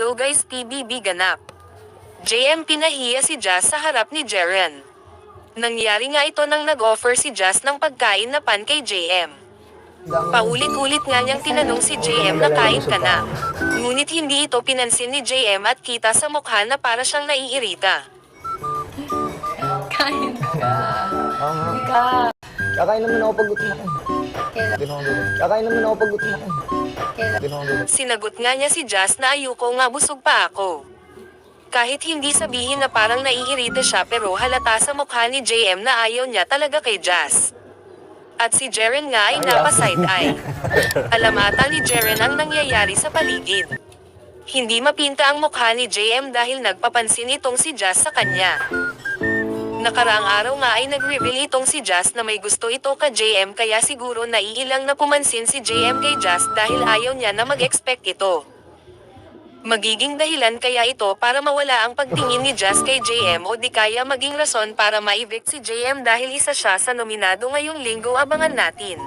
Hello guys, TBB ganap. JM pinahiya si Jazz sa harap ni Jeren. Nangyari nga ito nang nag-offer si Jazz ng pagkain na pan kay JM. Paulit-ulit nga niyang tinanong si JM na kain ka na. Ngunit hindi ito pinansin ni JM at kita sa mukha na para siyang naiirita. Kain ka. Ka. Kakain naman ako pag gutom ako. Kakain naman ako pag gutom ako. Sinagot nga niya si Jazz na ayoko nga, busog pa ako. Kahit hindi sabihin na parang naiirita siya, pero halata sa mukha ni JM na ayaw niya talaga kay Jazz. At si Jeren nga ay napa-side-eye. Alam ata ni Jeren ang nangyayari sa paligid. Hindi mapinta ang mukha ni JM dahil nagpapansin itong si Jazz sa kanya. Nakaraang araw nga ay nag-reveal itong si Jazz na may gusto ito ka JM, kaya siguro naiilang na pumansin si JM kay Jazz dahil ayaw niya na mag-expect ito. Magiging dahilan kaya ito para mawala ang pagtingin ni Jazz kay JM, o di kaya maging rason para ma-evict si JM dahil isa siya sa nominado ngayong linggo. Abangan natin.